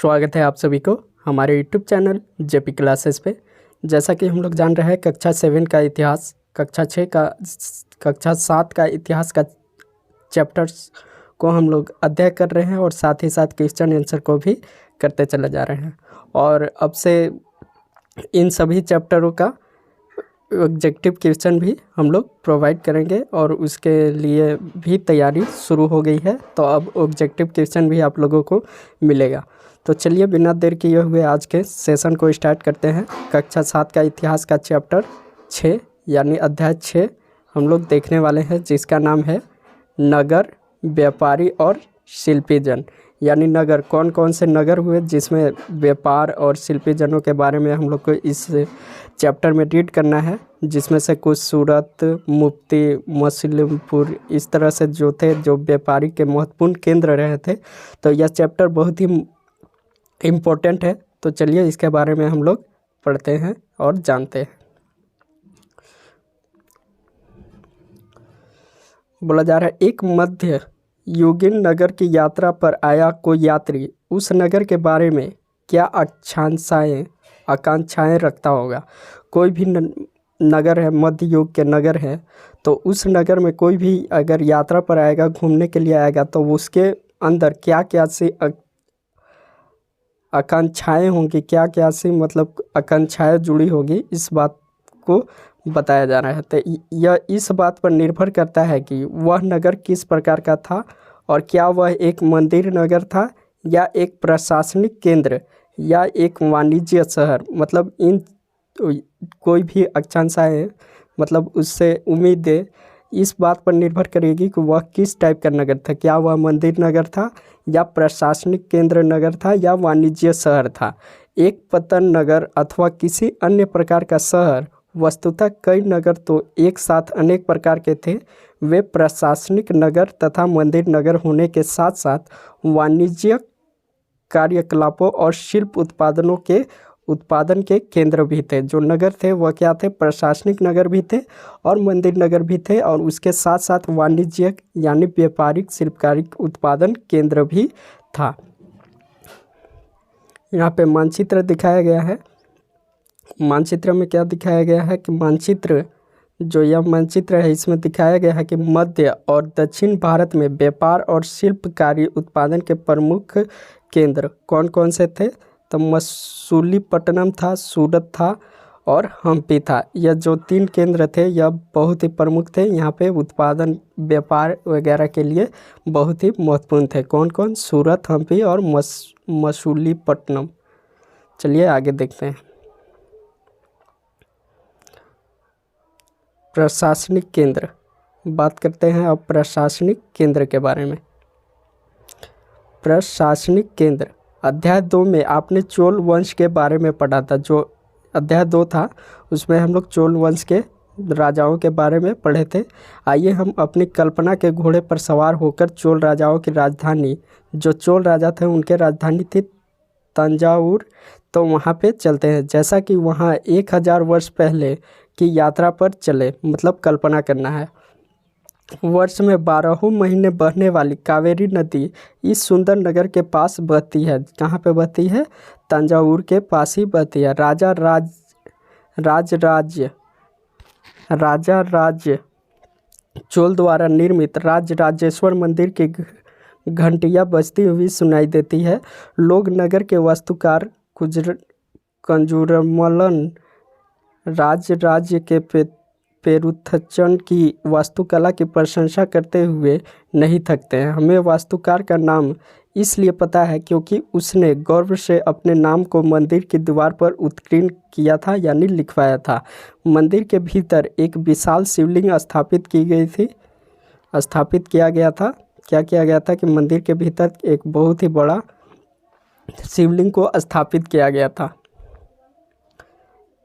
स्वागत है आप सभी को हमारे यूट्यूब चैनल जेपी क्लासेस पे। जैसा कि हम लोग जान रहे हैं कक्षा 7 का इतिहास, कक्षा 7 का इतिहास का चैप्टर्स को हम लोग अध्ययन कर रहे हैं और साथ ही साथ क्वेश्चन आंसर को भी करते चले जा रहे हैं। और अब से इन सभी चैप्टरों का ऑब्जेक्टिव क्वेश्चन भी हम लोग प्रोवाइड करेंगे और उसके लिए भी तैयारी शुरू हो गई है। तो अब ऑब्जेक्टिव क्वेश्चन भी आप लोगों को मिलेगा। तो चलिए बिना देर किए हुए आज के सेशन को स्टार्ट करते हैं। कक्षा 7 का इतिहास का चैप्टर 6 यानी अध्याय 6 हम लोग देखने वाले हैं, जिसका नाम है नगर, व्यापारी और शिल्पी जन। यानी नगर, कौन कौन से नगर हुए जिसमें व्यापार और शिल्पी जनों के बारे में हम लोग को इस चैप्टर में रीड करना है, जिसमें से कुछ सूरत, मुफ्ती, मुस्लिमपुर इस तरह से जो थे, जो व्यापारी के महत्वपूर्ण केंद्र रहे थे। तो यह चैप्टर बहुत ही इम्पोर्टेंट है। तो चलिए इसके बारे में हम लोग पढ़ते हैं और जानते हैं। बोला जा रहा है, एक मध्य युगीन नगर की यात्रा पर आया कोई यात्री उस नगर के बारे में क्या आकांक्षाएं रखता होगा। कोई भी नगर है, मध्य युग के नगर है, तो उस नगर में कोई भी अगर यात्रा पर आएगा, घूमने के लिए आएगा, तो उसके अंदर क्या क्या सी आकांक्षाएं होंगी, क्या क्या सी मतलब आकांक्षाएं जुड़ी होगी, इस बात को बताया जा रहा है। तो यह इस बात पर निर्भर करता है कि वह नगर किस प्रकार का था और क्या वह एक मंदिर नगर था या एक प्रशासनिक केंद्र या एक वाणिज्य शहर। मतलब इन कोई भी आकांक्षाएं मतलब उससे उम्मीदें इस बात पर निर्भर करेगी कि वह किस टाइप का नगर था। क्या वह मंदिर नगर था या प्रशासनिक केंद्र नगर था या वाणिज्य शहर था। एक पतन नगर अथवा किसी अन्य प्रकार का शहर, वस्तुतः कई नगर तो एक साथ अनेक प्रकार के थे। वे प्रशासनिक नगर तथा मंदिर नगर होने के साथ साथ वाणिज्य कार्यकलापों और शिल्प उत्पादन के केंद्र भी थे। जो नगर थे वह क्या थे, प्रशासनिक नगर भी थे और मंदिर नगर भी थे, और उसके साथ साथ वाणिज्य यानी व्यापारिक शिल्पकारिक उत्पादन केंद्र भी था। यहाँ पे मानचित्र दिखाया गया है। मानचित्र में क्या दिखाया गया है कि मानचित्र, जो यह मानचित्र है, इसमें दिखाया गया है कि मध्य और दक्षिण भारत में व्यापार और शिल्पकारी उत्पादन के प्रमुख केंद्र कौन कौन से थे। तो मसूलीपट्टनम था, सूरत था और हम्पी था। यह जो 3 केंद्र थे यह बहुत ही प्रमुख थे। यहाँ पे उत्पादन व्यापार वगैरह के लिए बहुत ही महत्वपूर्ण थे। कौन कौन, सूरत, हम्पी और मसूलीपट्टनम। चलिए आगे देखते हैं। प्रशासनिक केंद्र, बात करते हैं अब प्रशासनिक केंद्र के बारे में। प्रशासनिक केंद्र, अध्याय 2 में आपने चोल वंश के बारे में पढ़ा था। जो अध्याय 2 था उसमें हम लोग चोल वंश के राजाओं के बारे में पढ़े थे। आइए हम अपनी कल्पना के घोड़े पर सवार होकर चोल राजाओं की राजधानी, जो चोल राजा थे उनके राजधानी थी तंजावुर, तो वहाँ पे चलते हैं। जैसा कि वहाँ 1000 वर्ष पहले की यात्रा पर चले, मतलब कल्पना करना है। वर्ष में 12 महीने बहने वाली कावेरी नदी इस सुंदर नगर के पास बहती है। कहाँ पे बहती है, तंजावुर के पास ही बहती है। राजा राज्य चोल द्वारा निर्मित राजराजेश्वर मंदिर की घंटियाँ बजती हुई सुनाई देती है। लोग नगर के वास्तुकार कंजूरमलन राज्य के पेरुथचन की वास्तुकला की प्रशंसा करते हुए नहीं थकते हैं। हमें वास्तुकार का नाम इसलिए पता है क्योंकि उसने गौरव से अपने नाम को मंदिर की दीवार पर उत्कीर्ण किया था, यानी लिखवाया था। मंदिर के भीतर एक विशाल शिवलिंग स्थापित किया गया था। क्या किया गया था कि मंदिर के भीतर एक बहुत ही बड़ा शिवलिंग को स्थापित किया गया था।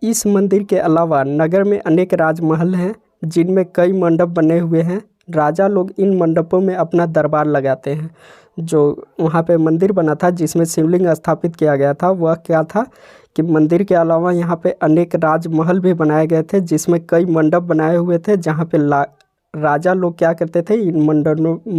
इस मंदिर के अलावा नगर में अनेक राजमहल हैं, जिनमें कई मंडप बने हुए हैं। राजा लोग इन मंडपों में अपना दरबार लगाते हैं। जो वहाँ पे मंदिर बना था जिसमें शिवलिंग स्थापित किया गया था, वह क्या था कि मंदिर के अलावा यहाँ पे अनेक राजमहल भी बनाए गए थे, जिसमें कई मंडप बनाए हुए थे, जहाँ पे राजा लोग क्या करते थे, इन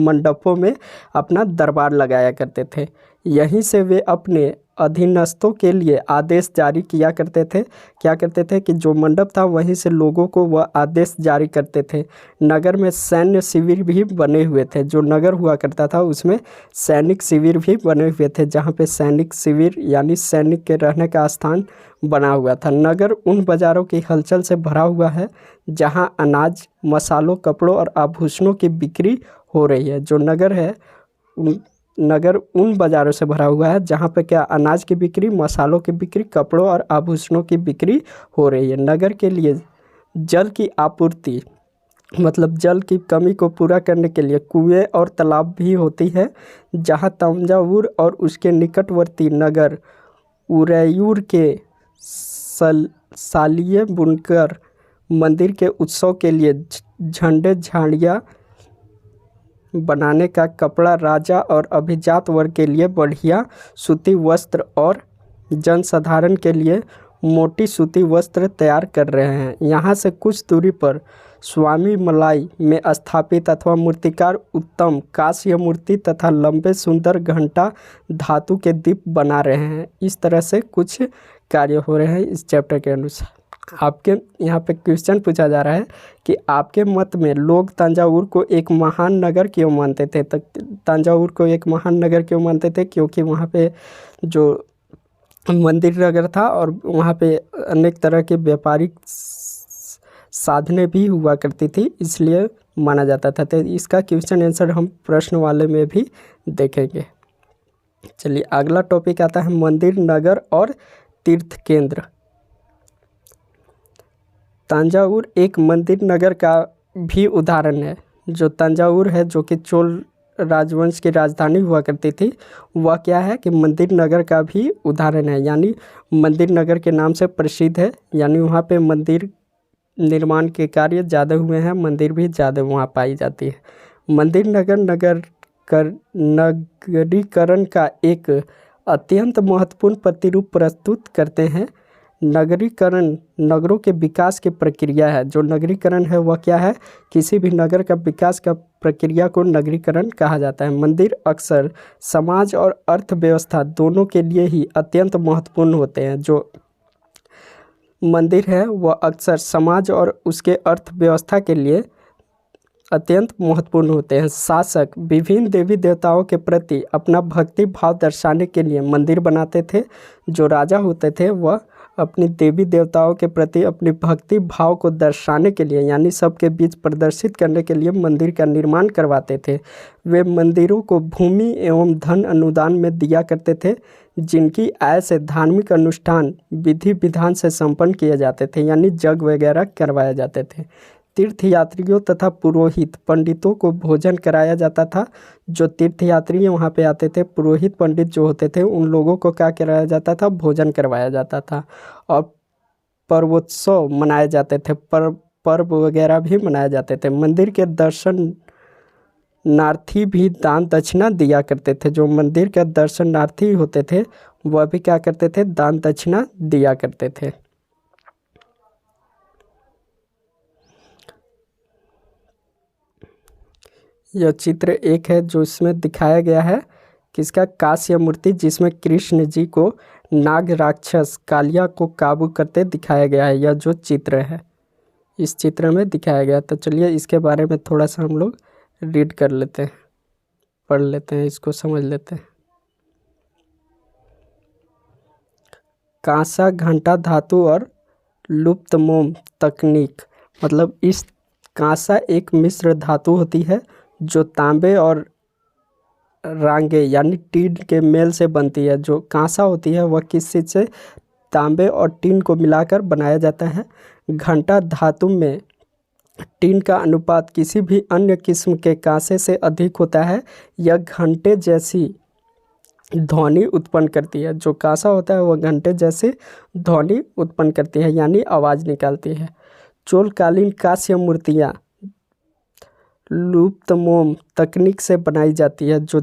मंडपों में अपना दरबार लगाया करते थे। यहीं से वे अपने अधीनस्थों के लिए आदेश जारी किया करते थे। क्या करते थे कि जो मंडप था वहीं से लोगों को वह आदेश जारी करते थे। नगर में सैन्य शिविर भी बने हुए थे। जो नगर हुआ करता था उसमें सैनिक शिविर भी बने हुए थे, जहाँ पे सैनिक शिविर यानी सैनिक के रहने का स्थान बना हुआ था। नगर उन बाज़ारों की हलचल से भरा हुआ है जहाँ अनाज, मसालों, कपड़ों और आभूषणों की बिक्री हो रही है। जो नगर है नगर उन बाज़ारों से भरा हुआ है जहाँ पे क्या अनाज की बिक्री, मसालों की बिक्री, कपड़ों और आभूषणों की बिक्री हो रही है। नगर के लिए जल की आपूर्ति मतलब जल की कमी को पूरा करने के लिए कुएं और तालाब भी होती है, जहाँ तंजावुर और उसके निकटवर्ती नगर उरैयूर के सालिए बुनकर मंदिर के उत्सव के लिए झंडे, झाड़ियाँ बनाने का कपड़ा, राजा और अभिजात वर्ग के लिए बढ़िया सूती वस्त्र और जनसाधारण के लिए मोटी सूती वस्त्र तैयार कर रहे हैं। यहाँ से कुछ दूरी पर स्वामी मलाई में स्थापित अथवा मूर्तिकार उत्तम कांस्य मूर्ति तथा लंबे सुंदर घंटा धातु के दीप बना रहे हैं। इस तरह से कुछ कार्य हो रहे हैं इस चैप्टर के अनुसार। आपके यहाँ पे क्वेश्चन पूछा जा रहा है कि आपके मत में लोग तंजावुर को एक महान नगर क्यों मानते थे। तो तंजावुर को एक महान नगर क्यों मानते थे, क्योंकि वहाँ पे जो मंदिर नगर था और वहाँ पे अनेक तरह के व्यापारिक साधनें भी हुआ करती थी, इसलिए माना जाता था। तो इसका क्वेश्चन आंसर हम प्रश्न वाले में भी देखेंगे। चलिए अगला टॉपिक आता है मंदिर, नगर और तीर्थ केंद्र। तंजावुर एक मंदिर नगर का भी उदाहरण है। जो तंजावुर है, जो कि चोल राजवंश की राजधानी हुआ करती थी, वह क्या है कि मंदिर नगर का भी उदाहरण है, यानी मंदिर नगर के नाम से प्रसिद्ध है। यानी वहाँ पे मंदिर निर्माण के कार्य ज़्यादा हुए हैं, मंदिर भी ज़्यादा वहाँ पाई जाती है। मंदिर नगरीकरण का एक अत्यंत महत्वपूर्ण प्रतिरूप प्रस्तुत करते हैं। नगरीकरण नगरों के विकास की प्रक्रिया है। जो नगरीकरण है वह क्या है, किसी भी नगर का विकास का प्रक्रिया को नगरीकरण कहा जाता है। मंदिर अक्सर समाज और अर्थव्यवस्था दोनों के लिए ही अत्यंत महत्वपूर्ण होते हैं। जो मंदिर है वह अक्सर समाज और उसके अर्थव्यवस्था के लिए अत्यंत महत्वपूर्ण होते हैं। शासक विभिन्न देवी देवताओं के प्रति अपना भक्ति भाव दर्शाने के लिए मंदिर बनाते थे। जो राजा होते थे वह अपनी देवी देवताओं के प्रति अपनी भक्ति भाव को दर्शाने के लिए, यानी सबके बीच प्रदर्शित करने के लिए मंदिर का निर्माण करवाते थे। वे मंदिरों को भूमि एवं धन अनुदान में दिया करते थे, जिनकी आय से धार्मिक अनुष्ठान विधि विधान से संपन्न किए जाते थे, यानी यज्ञ वगैरह करवाए जाते थे। तीर्थयात्रियों तथा पुरोहित पंडितों को भोजन कराया जाता था। जो तीर्थयात्री वहाँ पे आते थे, पुरोहित पंडित जो होते थे, उन लोगों को क्या कराया जाता था, भोजन करवाया जाता था। और पर्वोत्सव मनाए जाते थे, पर्व वगैरह भी मनाए जाते थे। मंदिर के दर्शनार्थी भी दान दक्षिणा दिया करते थे। जो मंदिर के दर्शनार्थी होते थे वह भी क्या करते थे, दान दक्षिणा दिया करते थे। यह चित्र एक है जो इसमें दिखाया गया है किसका, कांस्य मूर्ति, जिसमें कृष्ण जी को नाग राक्षस कालिया को काबू करते दिखाया गया है। यह जो चित्र है इस चित्र में दिखाया गया। तो चलिए इसके बारे में थोड़ा सा हम लोग रीड कर लेते हैं, पढ़ लेते हैं, इसको समझ लेते हैं। कांसा घंटा धातु और लुप्त मोम तकनीक, मतलब इस कांसा एक मिश्र धातु होती है जो तांबे और रांगे यानी टीन के मेल से बनती है। जो कांसा होती है वह किस चीज़ से, तांबे और टीन को मिलाकर बनाया जाता है। घंटा धातु में टीन का अनुपात किसी भी अन्य किस्म के कांसे से अधिक होता है। यह घंटे जैसी ध्वनि उत्पन्न करती है। जो कांसा होता है वह घंटे जैसी ध्वनि उत्पन्न करती है, यानी आवाज़ निकालती है। चोलकालीन कांस्य मूर्तियाँ लुप्त मोम तकनीक से बनाई जाती है। जो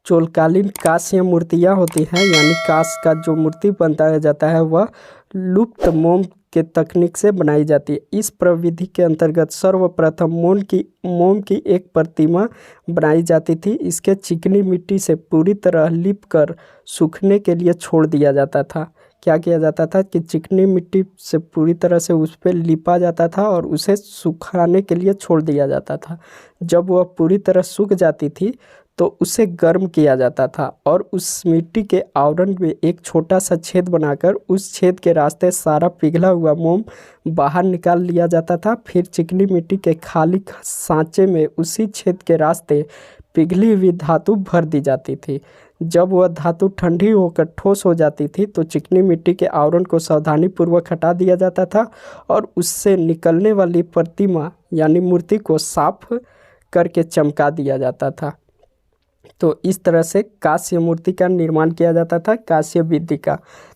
चोलकालीन कांस्य मूर्तियाँ होती हैं, यानी कांस्य का जो मूर्ति बनता जाता है वह लुप्त मोम के तकनीक से बनाई जाती है। इस प्रविधि के अंतर्गत सर्वप्रथम मोम की एक प्रतिमा बनाई जाती थी। इसके चिकनी मिट्टी से पूरी तरह लिप कर सूखने के लिए छोड़ दिया जाता था। क्या किया जाता था कि चिकनी मिट्टी से पूरी तरह से उस पर लिपा जाता था और उसे सुखाने के लिए छोड़ दिया जाता था। जब वह पूरी तरह सूख जाती थी तो उसे गर्म किया जाता था और उस मिट्टी के आवरण में एक छोटा सा छेद बनाकर उस छेद के रास्ते सारा पिघला हुआ मोम बाहर निकाल लिया जाता था। फिर चिकनी मिट्टी के खाली सांचे में उसी छेद के रास्ते पिघली हुई धातु भर दी जाती थी। जब वह धातु ठंडी होकर ठोस हो जाती थी तो चिकनी मिट्टी के आवरण को सावधानीपूर्वक हटा दिया जाता था और उससे निकलने वाली प्रतिमा यानी मूर्ति को साफ करके चमका दिया जाता था। तो इस तरह से कांस्य मूर्ति का निर्माण किया जाता था, कांस्य विधि का।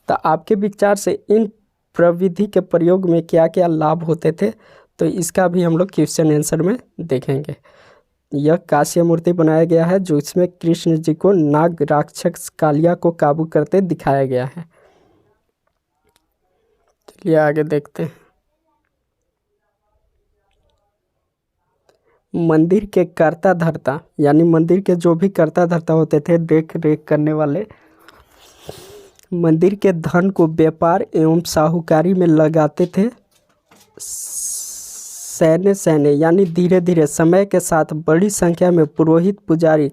तो आपके विचार से इन प्रविधि के प्रयोग में क्या क्या लाभ होते थे, तो इसका भी हम लोग क्वेश्चन आंसर में देखेंगे। यह कांस्य मूर्ति बनाया गया है जो इसमें कृष्ण जी को नाग राक्षस कालिया को काबू करते दिखाया गया है। चलिए आगे देखते हैं। मंदिर के कर्ता धर्ता यानी मंदिर के जो भी कर्ता धर्ता होते थे, देख रेख करने वाले, मंदिर के धन को व्यापार एवं साहूकारी में लगाते थे। सैन्य यानी धीरे धीरे समय के साथ बड़ी संख्या में पुरोहित, पुजारी,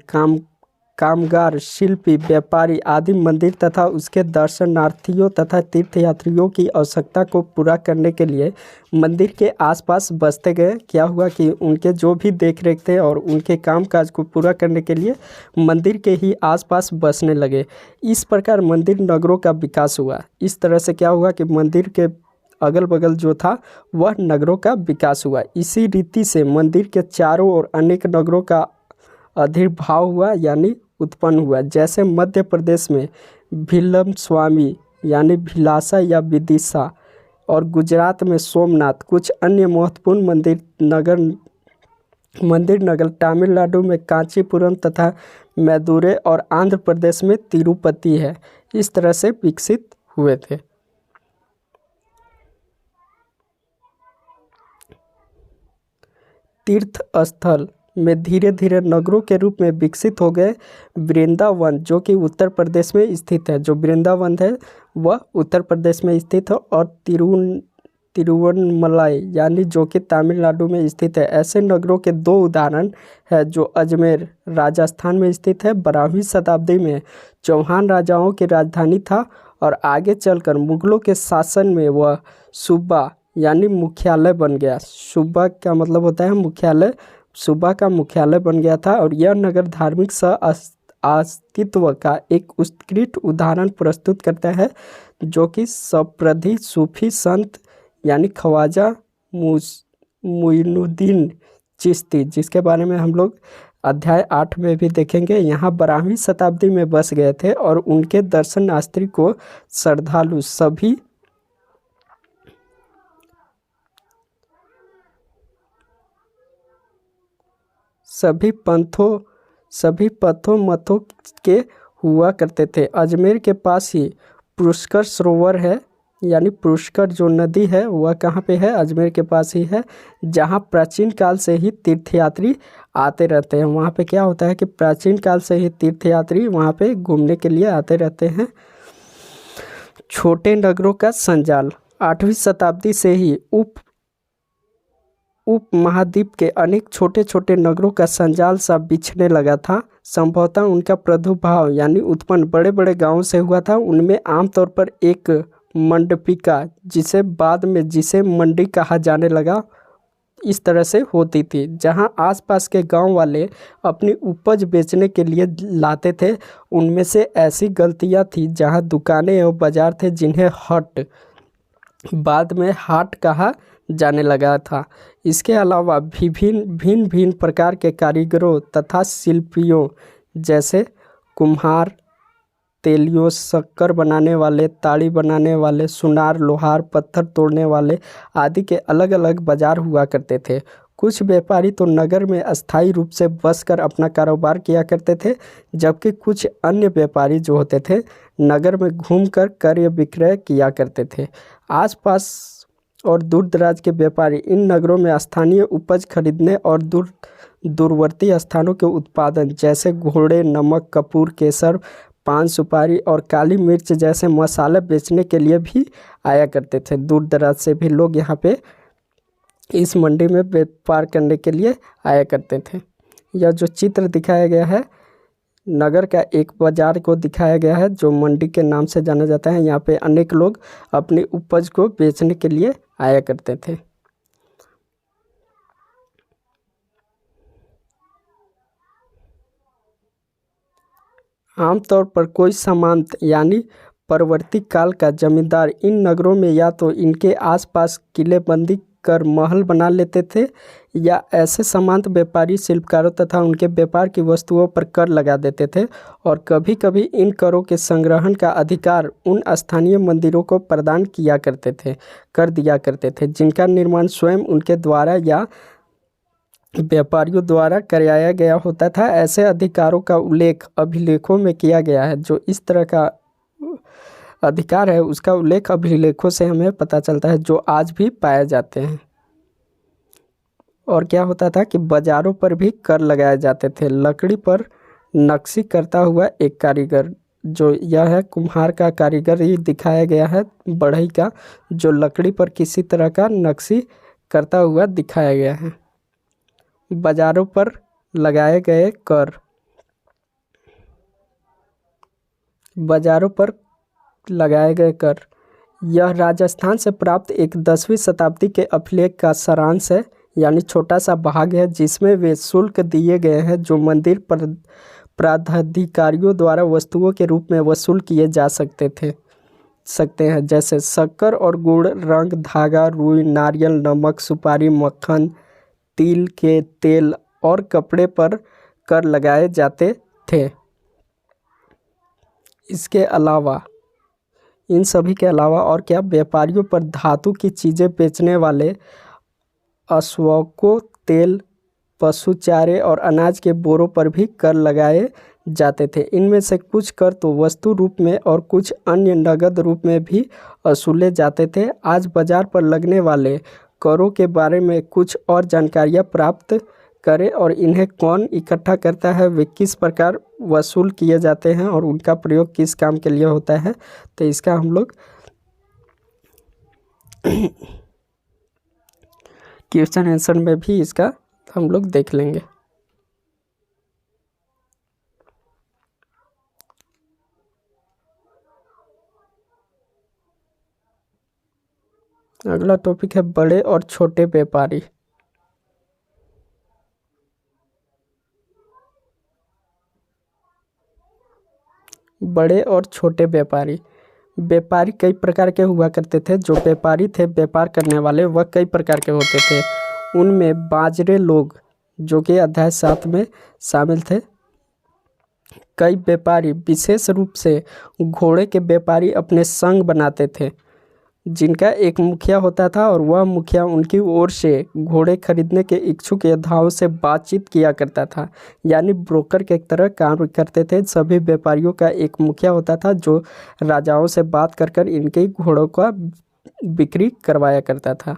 कामगार, शिल्पी, व्यापारी आदि मंदिर तथा उसके दर्शनार्थियों तथा तीर्थयात्रियों की आवश्यकता को पूरा करने के लिए मंदिर के आसपास बसते गए। क्या हुआ कि उनके जो भी देख रेख थे और उनके कामकाज को पूरा करने के लिए मंदिर के ही आसपास बसने लगे। इस प्रकार मंदिर नगरों का विकास हुआ। इस तरह से क्या हुआ कि मंदिर के अगल बगल जो था वह नगरों का विकास हुआ। इसी रीति से मंदिर के चारों ओर अनेक नगरों का आविर्भाव हुआ यानी उत्पन्न हुआ। जैसे मध्य प्रदेश में भिल्लम स्वामी यानी भिलासा या विदिशा और गुजरात में सोमनाथ, कुछ अन्य महत्वपूर्ण मंदिर नगर तमिलनाडु में कांचीपुरम तथा मैदुरै और आंध्र प्रदेश में तिरुपति है। इस तरह से विकसित हुए थे। तीर्थ स्थल में धीरे धीरे नगरों के रूप में विकसित हो गए। वृंदावन जो कि उत्तर प्रदेश में स्थित है, जो वृंदावन है वह उत्तर प्रदेश में स्थित है, और तिरुवन्नमलाई यानी जो कि तमिलनाडु में स्थित है। ऐसे नगरों के दो उदाहरण है जो अजमेर राजस्थान में स्थित है। 12वीं शताब्दी में चौहान राजाओं की राजधानी था और आगे चलकर मुगलों के शासन में वह सूबा यानी मुख्यालय बन गया। सूबा का मतलब होता है मुख्यालय, सूबा का मुख्यालय बन गया था। और यह नगर धार्मिक अस्तित्व का एक उत्कृष्ट उदाहरण प्रस्तुत करता है जो कि सप्रधि सूफी संत यानी ख्वाजा मुइनुद्दीन चिश्ती, जिसके बारे में हम लोग अध्याय 8 में भी देखेंगे, यहाँ 12वीं शताब्दी में बस गए थे और उनके दर्शनार्थी को श्रद्धालु सभी पथों मतों के हुआ करते थे। अजमेर के पास ही पुष्कर सरोवर है यानी पुष्कर जो नदी है वह कहाँ पे है, अजमेर के पास ही है, जहाँ प्राचीन काल से ही तीर्थयात्री आते रहते हैं। वहाँ पे क्या होता है कि प्राचीन काल से ही तीर्थयात्री वहाँ पे घूमने के लिए आते रहते हैं। छोटे नगरों का संजाल 8वीं शताब्दी से ही उपमहाद्वीप के अनेक छोटे छोटे नगरों का संजाल सा बिछने लगा था। संभवतः उनका प्रादुर्भाव यानी उत्पन्न बड़े बड़े गांवों से हुआ था। उनमें आमतौर पर एक मंडपिका जिसे मंडी कहा जाने लगा, इस तरह से होती थी, जहां आसपास के गांव वाले अपनी उपज बेचने के लिए लाते थे। उनमें से ऐसी गलतियां थी जहां दुकानें एवं बाजार थे जिन्हें बाद में हाट कहा जाने लगा था। इसके अलावा भिन्न प्रकार के कारीगरों तथा शिल्पियों जैसे कुम्हार, तेलियों, शक्कर बनाने वाले, ताड़ी बनाने वाले, सुनार, लोहार, पत्थर तोड़ने वाले आदि के अलग अलग बाजार हुआ करते थे। कुछ व्यापारी तो नगर में अस्थायी रूप से बसकर अपना कारोबार किया करते थे, जबकि कुछ अन्य व्यापारी जो होते थे नगर में घूमकर क्रय विक्रय किया करते थे। आसपास और दूर दराज के व्यापारी इन नगरों में स्थानीय उपज खरीदने और दूरवर्ती स्थानों के उत्पादन जैसे घोड़े, नमक, कपूर, केसर, पान सुपारी और काली मिर्च जैसे मसाले बेचने के लिए भी आया करते थे। दूर दराज से भी लोग यहाँ पे इस मंडी में व्यापार करने के लिए आया करते थे। यह जो चित्र दिखाया गया है नगर का एक बाजार को दिखाया गया है जो मंडी के नाम से जाना जाता है। यहाँ पे अनेक लोग अपनी उपज को बेचने के लिए आया करते थे। आमतौर पर कोई सामंत यानी परवर्ती काल का जमींदार इन नगरों में या तो इनके आसपास किलेबंदी कर महल बना लेते थे या ऐसे सामंत व्यापारी शिल्पकारों तथा उनके व्यापार की वस्तुओं पर कर लगा देते थे और कभी कभी इन करों के संग्रहण का अधिकार उन स्थानीय मंदिरों को प्रदान कर दिया करते थे जिनका निर्माण स्वयं उनके द्वारा या व्यापारियों द्वारा कराया गया होता था। ऐसे अधिकारों का उल्लेख अभिलेखों में किया गया है। जो इस तरह का अधिकार है उसका उल्लेख अभिलेखों से हमें पता चलता है जो आज भी पाए जाते हैं। और क्या होता था कि बाजारों पर भी कर लगाए जाते थे। लकड़ी पर नक्शी करता हुआ एक कारीगर, जो यह है कुम्हार का कारीगर ही दिखाया गया है बढ़ई का, जो लकड़ी पर किसी तरह का नक्शी करता हुआ दिखाया गया है। बाजारों पर लगाए गए कर, बाजारों पर लगाए गए कर, यह राजस्थान से प्राप्त एक 10वीं शताब्दी के अभिलेख का सारांश है, यानी छोटा सा भाग है जिसमें वे शुल्क दिए गए हैं जो मंदिर पर प्राधिकारियों द्वारा वस्तुओं के रूप में वसूल किए जा सकते हैं, जैसे शक्कर और गुड़, रंग, धागा, रुई, नारियल, नमक, सुपारी, मक्खन, तिल के तेल और कपड़े पर कर लगाए जाते थे। इसके अलावा इन सभी के अलावा और क्या, व्यापारियों पर धातु की चीज़ें बेचने वाले अश्वकों, तेल, पशु चारे और अनाज के बोरों पर भी कर लगाए जाते थे। इनमें से कुछ कर तो वस्तु रूप में और कुछ अन्य नगद रूप में भी वसूले जाते थे। आज बाजार पर लगने वाले करों के बारे में कुछ और जानकारियाँ प्राप्त करें और इन्हें कौन इकट्ठा करता है, वे किस प्रकार वसूल किए जाते हैं और उनका प्रयोग किस काम के लिए होता है, तो इसका हम लोग क्वेश्चन आंसर में भी इसका हम लोग देख लेंगे। अगला टॉपिक है बड़े और छोटे व्यापारी। बड़े और छोटे व्यापारी, व्यापारी कई प्रकार के हुआ करते थे। जो व्यापारी थे, व्यापार करने वाले, वह कई प्रकार के होते थे। उनमें बाजरे लोग, जो कि अध्याय 7 में शामिल थे। कई व्यापारी, विशेष रूप से घोड़े के व्यापारी, अपने संघ बनाते थे जिनका एक मुखिया होता था और वह मुखिया उनकी ओर से घोड़े खरीदने के इच्छुक योद्धाओं से बातचीत किया करता था, यानी ब्रोकर के तरह काम करते थे। सभी व्यापारियों का एक मुखिया होता था जो राजाओं से बात कर इनके घोड़ों का बिक्री करवाया करता था।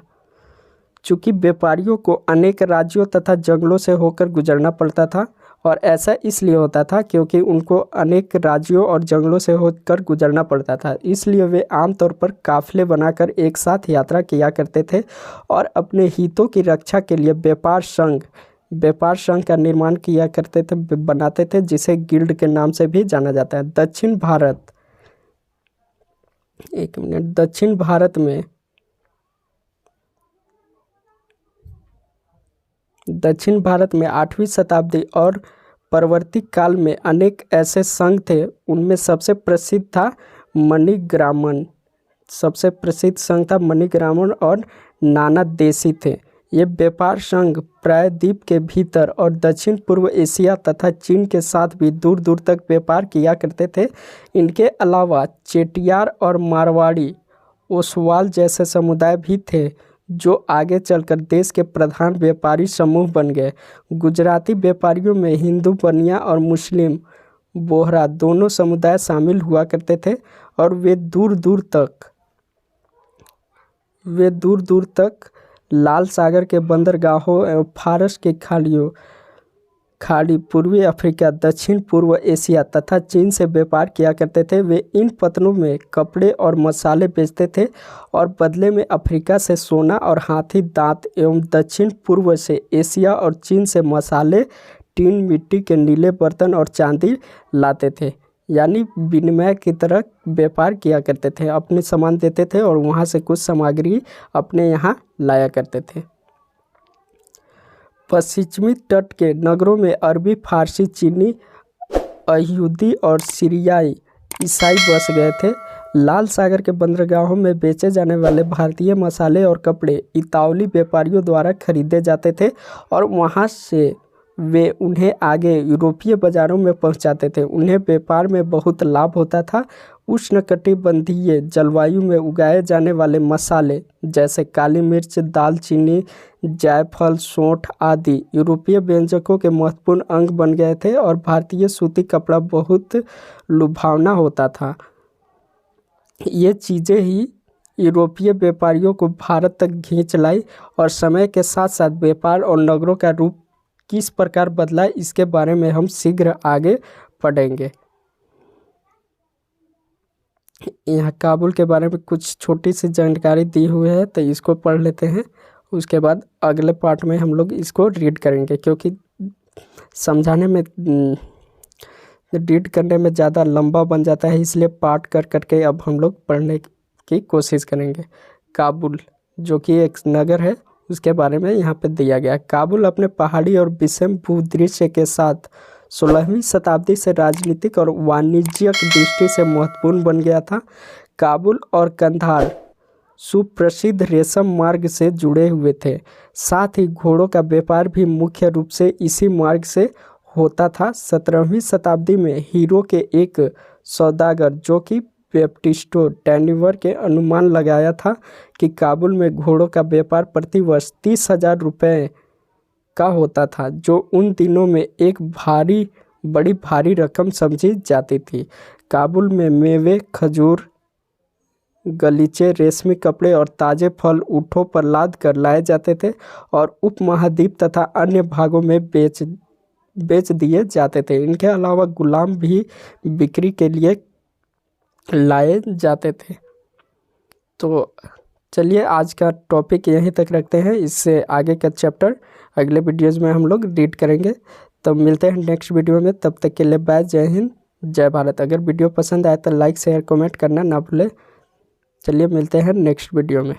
चूँकि व्यापारियों को अनेक राज्यों तथा जंगलों से होकर गुजरना पड़ता था, और ऐसा इसलिए होता था क्योंकि उनको अनेक राज्यों और जंगलों से होकर गुजरना पड़ता था, इसलिए वे आमतौर पर काफ़िले बनाकर एक साथ यात्रा किया करते थे और अपने हितों की रक्षा के लिए व्यापार संघ का निर्माण किया करते थे, बनाते थे, जिसे गिल्ड के नाम से भी जाना जाता है। दक्षिण भारत में 8वीं शताब्दी और परवर्ती काल में अनेक ऐसे संघ थे। उनमें सबसे प्रसिद्ध था मणिग्रामन। सबसे प्रसिद्ध संघ था मणिग्रामन और नाना देशी थे। ये व्यापार संघ प्रायद्वीप के भीतर और दक्षिण पूर्व एशिया तथा चीन के साथ भी दूर दूर तक व्यापार किया करते थे। इनके अलावा चेटियार और मारवाड़ी, ओसवाल जैसे समुदाय भी थे जो आगे चलकर देश के प्रधान व्यापारी समूह बन गए। गुजराती व्यापारियों में हिंदू बनिया और मुस्लिम बोहरा दोनों समुदाय शामिल हुआ करते थे और वे दूर दूर तक लाल सागर के बंदरगाहों एवं फारस के खाड़ी, पूर्वी अफ्रीका, दक्षिण पूर्व एशिया तथा चीन से व्यापार किया करते थे। वे इन पतनों में कपड़े और मसाले बेचते थे और बदले में अफ्रीका से सोना और हाथी दांत एवं दक्षिण पूर्व से एशिया और चीन से मसाले, टीन, मिट्टी के नीले बर्तन और चांदी लाते थे। यानी विनिमय की तरह व्यापार किया करते थे, अपने सामान देते थे और वहाँ से कुछ सामग्री अपने यहाँ लाया करते थे। पश्चिमी तट के नगरों में अरबी, फारसी, चीनी, यहूदी और सीरियाई ईसाई बस गए थे। लाल सागर के बंदरगाहों में बेचे जाने वाले भारतीय मसाले और कपड़े इतालवी व्यापारियों द्वारा खरीदे जाते थे और वहाँ से वे उन्हें आगे यूरोपीय बाज़ारों में पहुंचाते थे। उन्हें व्यापार में बहुत लाभ होता था। उष्णकटिबंधीय जलवायु में उगाए जाने वाले मसाले जैसे काली मिर्च, दालचीनी, जायफल, सौंठ आदि यूरोपीय व्यंजकों के महत्वपूर्ण अंग बन गए थे और भारतीय सूती कपड़ा बहुत लुभावना होता था। ये चीज़ें ही यूरोपीय व्यापारियों को भारत तक खींच लाई और समय के साथ साथ व्यापार और नगरों का रूप किस प्रकार बदला, इसके बारे में हम शीघ्र आगे पढ़ेंगे। यहाँ काबुल के बारे में कुछ छोटी सी जानकारी दी हुई है, तो इसको पढ़ लेते हैं। उसके बाद अगले पार्ट में हम लोग इसको रीड करेंगे, क्योंकि समझाने में रीड करने में ज़्यादा लंबा बन जाता है, इसलिए पार्ट कर करके अब हम लोग पढ़ने की कोशिश करेंगे। काबुल जो कि एक नगर है, उसके बारे में यहाँ पे दिया गया। काबुल अपने पहाड़ी और विषम भूदृश्य के साथ 16वीं शताब्दी से राजनीतिक और वाणिज्यिक दृष्टि से महत्वपूर्ण बन गया था। काबुल और कंधार सुप्रसिद्ध रेशम मार्ग से जुड़े हुए थे। साथ ही घोड़ों का व्यापार भी मुख्य रूप से इसी मार्ग से होता था। 17वीं शताब्दी में हीरो के एक सौदागर जो कि बैप्टिस्टो डैनिवर के अनुमान लगाया था कि काबुल में घोड़ों का व्यापार प्रतिवर्ष 30,000 रुपये का होता था, जो उन दिनों में एक बड़ी भारी रकम समझी जाती थी। काबुल में मेवे, खजूर, गलीचे, रेशमी कपड़े और ताज़े फल ऊँटों पर लाद कर लाए जाते थे और उपमहाद्वीप तथा अन्य भागों में बेच दिए जाते थे। इनके अलावा गुलाम भी बिक्री के लिए लाए जाते थे। तो चलिए आज का टॉपिक यहीं तक रखते हैं। इससे आगे का चैप्टर अगले वीडियोज़ में हम लोग रीड करेंगे। तो मिलते हैं नेक्स्ट वीडियो में, तब तक के लिए बाय। जय हिंद, जय भारत। अगर वीडियो पसंद आए तो लाइक, शेयर, कमेंट करना ना भूलें। चलिए मिलते हैं नेक्स्ट वीडियो में।